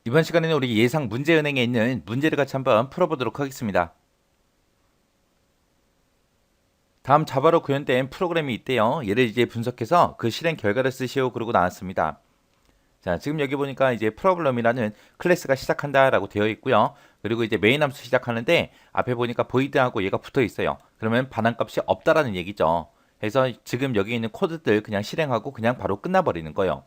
이번 시간에는 우리 예상 문제은행에 있는 문제를 같이 한번 풀어보도록 하겠습니다. 다음 자바로 구현된 프로그램이 있대요. 얘를 이제 분석해서 그 실행 결과를 쓰시오 그러고 나왔습니다. 자, 지금 여기 보니까 이제 프로블럼이라는 클래스가 시작한다라고 되어 있고요. 그리고 이제 메인 함수 시작하는데 앞에 보니까 void하고 얘가 붙어 있어요. 그러면 반환값이 없다라는 얘기죠. 그래서 지금 여기 있는 코드들 그냥 실행하고 그냥 바로 끝나버리는 거예요.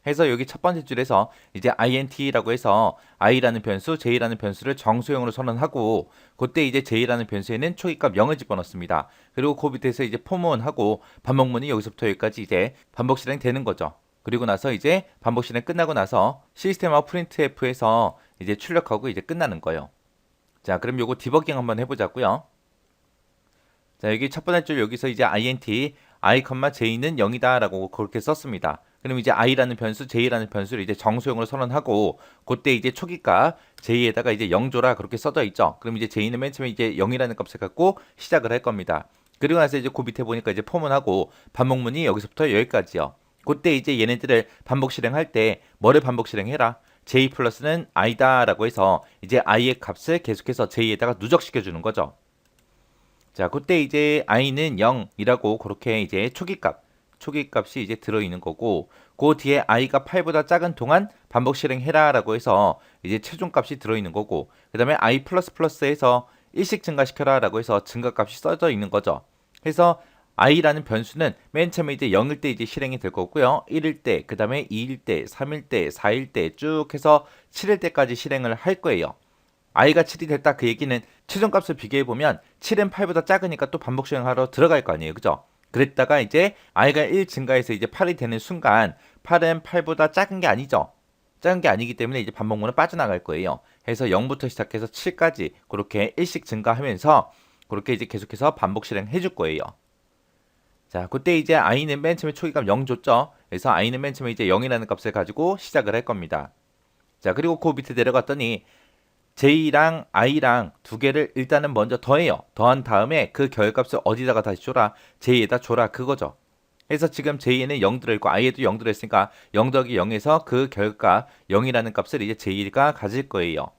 해서 여기 첫 번째 줄에서 이제 int라고 해서 i라는 변수, j라는 변수를 정수형으로 선언하고 그때 이제 j라는 변수에는 초기값 0을 집어넣습니다. 그리고 그 밑에서 이제 포문하고 반복문이 여기서부터 여기까지 이제 반복 실행되는 거죠. 그리고 나서 이제 반복 실행 끝나고 나서 시스템하고 printf에서 이제 출력하고 이제 끝나는 거예요. 자, 그럼 요거 디버깅 한번 해보자고요. 자, 여기 첫 번째 줄 여기서 이제 int i, j는 0이다 라고 그렇게 썼습니다. 그럼 이제 i라는 변수, j라는 변수를 이제 정수형으로 선언하고 그때 이제 초기값 j에다가 이제 0 줘라 그렇게 써져 있죠. 그럼 이제 j는 맨 처음에 이제 0이라는 값을 갖고 시작을 할 겁니다. 그리고 나서 이제 그 밑에 보니까 이제 포문하고 반복문이 여기서부터 여기까지요. 그때 이제 얘네들을 반복 실행할 때 뭐를 반복 실행해라? j 플러스는 i다 라고 해서 이제 i의 값을 계속해서 j에다가 누적시켜 주는 거죠. 자, 그때 이제 i는 0이라고 그렇게 이제 초기값이 이제 들어있는 거고, 그 뒤에 i가 8보다 작은 동안 반복 실행해라라고 해서 이제 최종값이 들어있는 거고, 그 다음에 i 플러스 플러스에서 일씩 증가시켜라라고 해서 증가값이 써져 있는 거죠. 그래서 i라는 변수는 맨 처음에 이제 0일 때 이제 실행이 될 거고요. 1일 때, 그 다음에 2일 때, 3일 때, 4일 때 쭉 해서 7일 때까지 실행을 할 거예요. i가 7이 됐다 그 얘기는 최종값을 비교해보면 7은 8보다 작으니까 또 반복 실행하러 들어갈 거 아니에요. 그죠? 그랬다가 이제 i가 1 증가해서 이제 8이 되는 순간 8은 8보다 작은 게 아니죠. 작은 게 아니기 때문에 이제 반복문은 빠져나갈 거예요. 해서 0부터 시작해서 7까지 그렇게 1씩 증가하면서 그렇게 이제 계속해서 반복 실행해 줄 거예요. 자, 그때 이제 i는 맨 처음에 초기값 0 줬죠. 그래서 i는 맨 처음에 이제 0이라는 값을 가지고 시작을 할 겁니다. 자, 그리고 그 밑에 내려갔더니 j랑 i랑 두 개를 일단은 먼저 더해요. 더한 다음에 그 결값을 어디다가 다시 줘라? j에다 줘라 그거죠. 그래서 지금 j에는 0 들어있고 i에도 0 들어있으니까 0 더하기 0에서 그 결값 0이라는 값을 이제 j가 가질 거예요.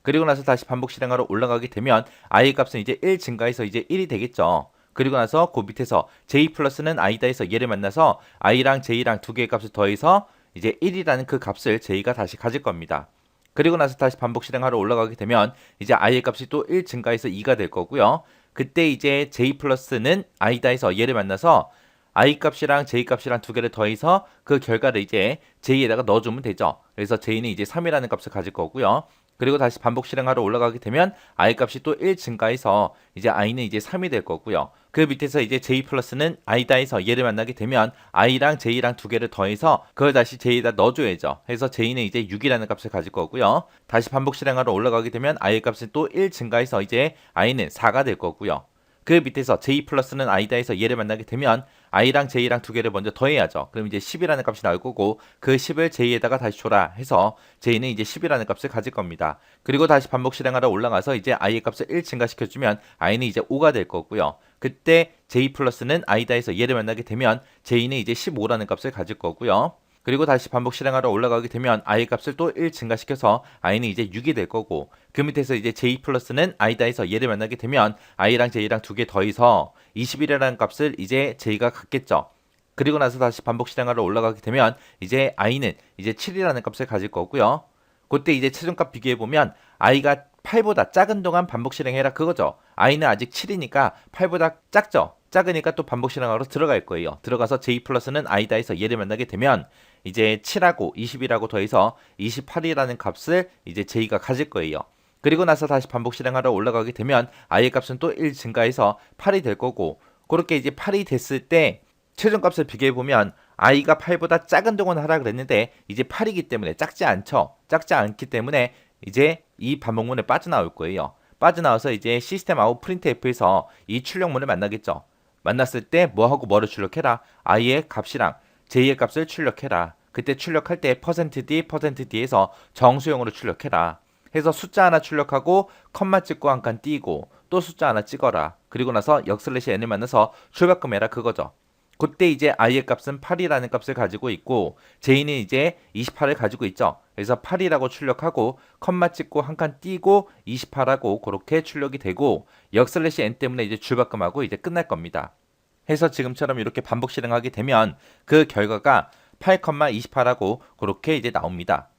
그리고 나서 다시 반복 실행하러 올라가게 되면 i 값은 이제 1 증가해서 이제 1이 되겠죠. 그리고 나서 그 밑에서 j 플러스는 i다 해서 얘를 만나서 i랑 j랑 두 개의 값을 더해서 이제 1이라는 그 값을 j가 다시 가질 겁니다. 그리고 나서 다시 반복 실행하러 올라가게 되면 이제 i의 값이 또 1 증가해서 2가 될 거고요. 그때 이제 j 플러스는 i다 해서 얘를 만나서 i 값이랑 j 값이랑 두 개를 더해서 그 결과를 이제 j에다가 넣어주면 되죠. 그래서 j는 이제 3이라는 값을 가질 거고요. 그리고 다시 반복 실행하러 올라가게 되면 i 값이 또 1 증가해서 이제 i는 이제 3이 될 거고요. 그 밑에서 이제 j 플러스는 i다 해서 얘를 만나게 되면 i랑 j랑 두 개를 더해서 그걸 다시 j에다 넣어줘야죠. 해서 j는 이제 6이라는 값을 가질 거고요. 다시 반복 실행하러 올라가게 되면 i의 값이 또 1 증가해서 이제 i는 4가 될 거고요. 그 밑에서 j 플러스는 i다 해서 얘를 만나게 되면 i랑 j랑 두 개를 먼저 더해야죠. 그럼 이제 10이라는 값이 나올 거고 그 10을 j에다가 다시 줘라 해서 j는 이제 10이라는 값을 가질 겁니다. 그리고 다시 반복 실행하러 올라가서 이제 i의 값을 1 증가시켜주면 i는 이제 5가 될 거고요. 그때 j 플러스는 i다 해서 얘를 만나게 되면 j는 이제 15라는 값을 가질 거고요. 그리고 다시 반복 실행하러 올라가게 되면 i 값을 또 1 증가시켜서 i는 이제 6이 될 거고 그 밑에서 이제 j 플러스는 i다 해서 얘를 만나게 되면 i랑 j랑 두 개 더해서 21이라는 값을 이제 j가 갖겠죠. 그리고 나서 다시 반복 실행하러 올라가게 되면 이제 i는 이제 7이라는 값을 가질 거고요. 그때 이제 최종값 비교해 보면 i가 8보다 작은 동안 반복 실행해라 그거죠. i는 아직 7이니까 8보다 작죠. 작으니까 또 반복 실행하러 들어갈 거예요. 들어가서 j 플러스는 i다 해서 얘를 만나게 되면 이제 7하고 20이라고 더해서 28이라는 값을 이제 j가 가질 거예요. 그리고 나서 다시 반복 실행하러 올라가게 되면 i의 값은 또 1 증가해서 8이 될 거고 그렇게 이제 8이 됐을 때 최종값을 비교해 보면 i가 8보다 작은 동안 하라 그랬는데 이제 8이기 때문에 작지 않죠. 작지 않기 때문에 이제 이 반복문에 빠져나올 거예요. 빠져나와서 이제 시스템 아웃 printf에서 이 출력문을 만나겠죠. 만났을 때 뭐하고 뭐를 출력해라. i의 값이랑 j의 값을 출력해라. 그때 출력할 때 %d, %d에서 정수형으로 출력해라. 해서 숫자 하나 출력하고 컴마 찍고 한 칸 띄고 또 숫자 하나 찍어라. 그리고 나서 역슬래시 n을 만나서 출발금 해라 그거죠. 그때 이제 i의 값은 8이라는 값을 가지고 있고 j는 이제 28을 가지고 있죠. 그래서 8이라고 출력하고 컴마 찍고 한 칸 띄고 28하고 그렇게 출력이 되고 역슬래시 n 때문에 이제 줄바꿈하고 이제 끝날 겁니다. 해서 지금처럼 이렇게 반복 실행하게 되면 그 결과가 8, 28하고 그렇게 이제 나옵니다.